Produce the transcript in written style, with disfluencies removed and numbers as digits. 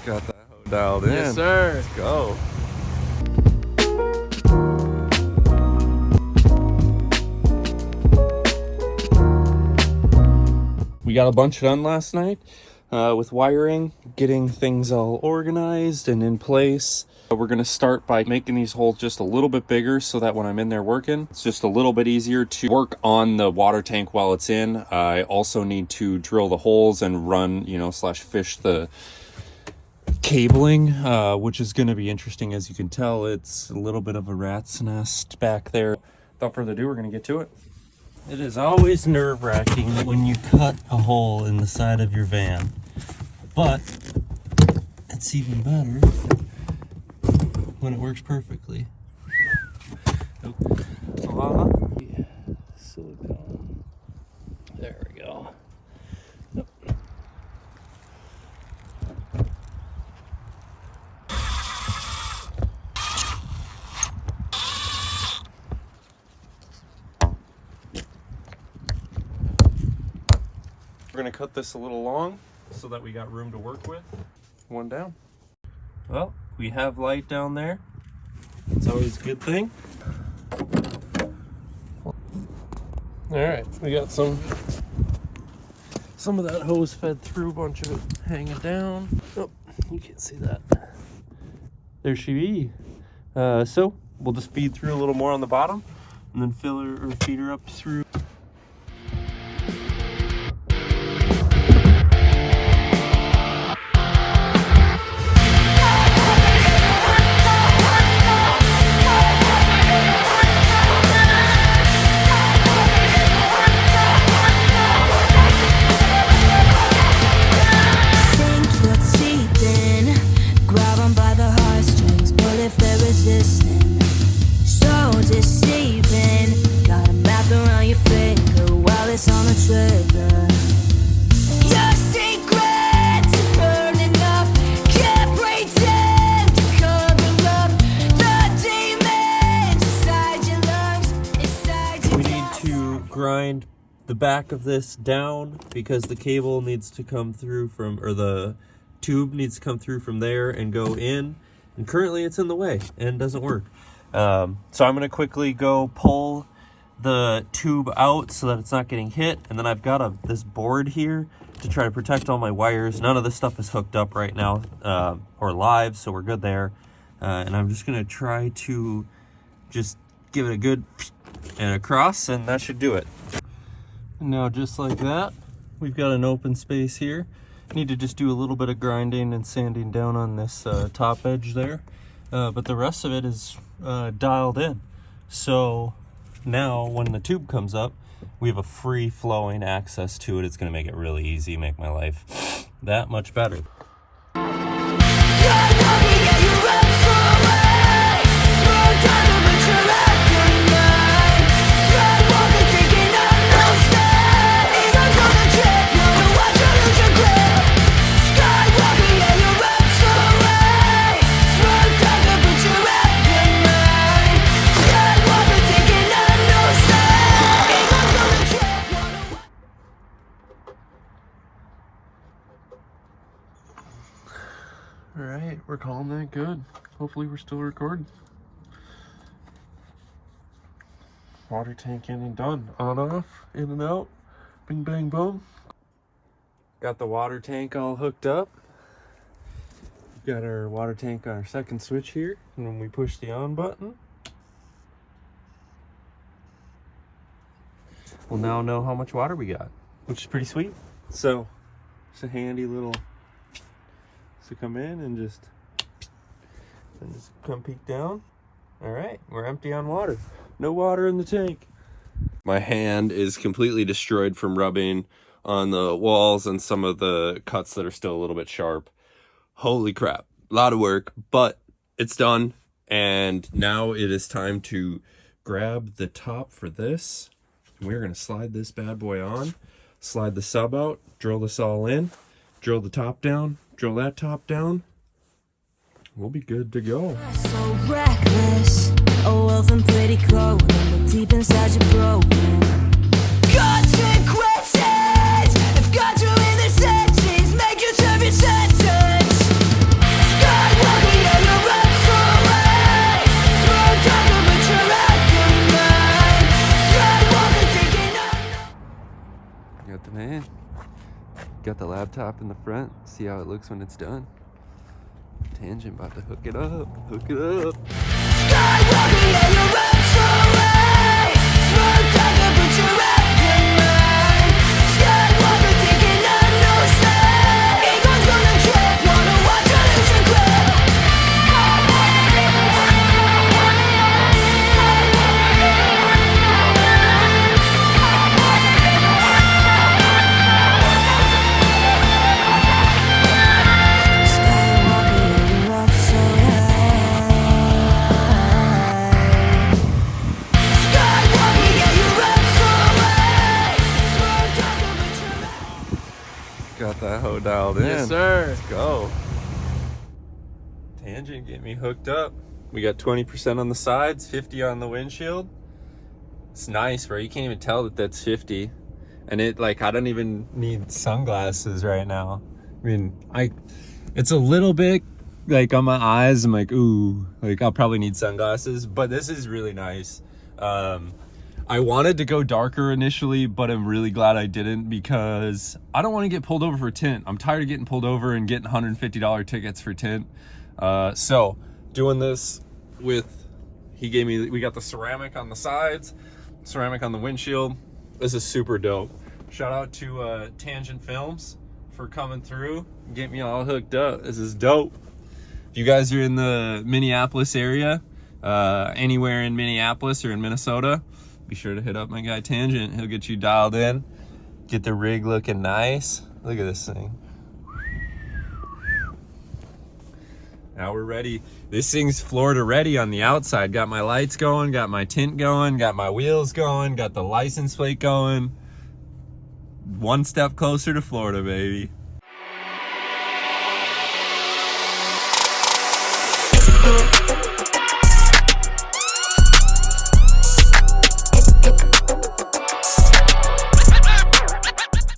Got that hoe dialed in. Yes, sir. Let's go. We got a bunch done last night with wiring, getting things all organized and in place. We're gonna start by making these holes just a little bit bigger so that when I'm in there working, it's just a little bit easier to work on the water tank while it's in. I also need to drill the holes and run, slash fish the cabling, which is gonna be interesting. As you can tell, it's a little bit of a rat's nest back there. Without further ado, we're gonna get to it. It is always nerve-wracking when you cut a hole in the side of your van, but it's even better when it works perfectly. Oh. Yeah. Silicone. There we go. Nope. We're gonna cut this a little long so that we got room to work with. One down. Well, we have light down there. It's always a good thing. All right, we got some of that hose fed through, a bunch of it hanging down. Oh, you can't see that. There she be. So we'll just feed through a little more on the bottom and then fill her or feed her up through. Grind the back of this down because the cable needs to come through from, or the tube needs to come through from there and go in, and currently it's in the way and doesn't work. So I'm going to quickly go pull the tube out so that it's not getting hit, and then I've got this board here to try to protect all my wires. None of this stuff is hooked up right now or live, so we're good there. And I'm just going to try to just give it a good and across, and that should do it. And now just like that, we've got an open space here. Need to just do a little bit of grinding and sanding down on this top edge there, but the rest of it is dialed in. So now when the tube comes up, we have a free flowing access to it. It's going to make it really easy, make my life that much better. All right, we're calling that good. Hopefully we're still recording. Water tank in and done. On, off, in and out. Bing, bang, boom. Got the water tank all hooked up. Got our water tank on our second switch here. And when we push the on button, we'll now know how much water we got, which is pretty sweet. So it's a handy little, so come in and just come peek down. All right, we're empty on water. No water in the tank. My hand is completely destroyed from rubbing on the walls and some of the cuts that are still a little bit sharp. Holy crap, a lot of work, but it's done. And now it is time to grab the top for this. We're gonna slide this bad boy on, slide the sub out, drill this all in, drill the top down, drill that top down. We'll be good to go. So reckless, oh, often pretty cold, but deep inside you're broken. Consequences, if got you in the senses, make you serve your sentence. Got the laptop in the front. See how it looks when it's done. Tangent about to hook it up. Hook it up. Skywalking and your reps away. Smoke tiger, put your rep in mine. Skywalker taking a no step. Eagle's gonna trip, wanna watch a losing grip. Skywalker and your reps away. Skywalking and your reps away. Smoke tiger, put your rep. Got that hoe dialed in. Yes, sir. Let's go. Tangent, get me hooked up. We got 20% on the sides, 50 on the windshield. It's nice, bro. You can't even tell that that's 50. And it, like, I don't even need sunglasses right now. I mean, it's a little bit, like, on my eyes. I'm like, ooh, like, I'll probably need sunglasses. But this is really nice. I wanted to go darker initially, but I'm really glad I didn't because I don't want to get pulled over for tint. I'm tired of getting pulled over and getting $150 tickets for tint. So doing this with, we got the ceramic on the sides, ceramic on the windshield. This is super dope. Shout out to Tangent Films for coming through and getting me all hooked up. This is dope. If you guys are in the Minneapolis area, anywhere in Minneapolis or in Minnesota, be sure to hit up my guy Tangent. He'll get you dialed in, get the rig looking nice. Look at this thing. Now we're ready. This thing's Florida ready on the outside. Got my lights going, got my tint going, got my wheels going, got the license plate going. One step closer to Florida, baby.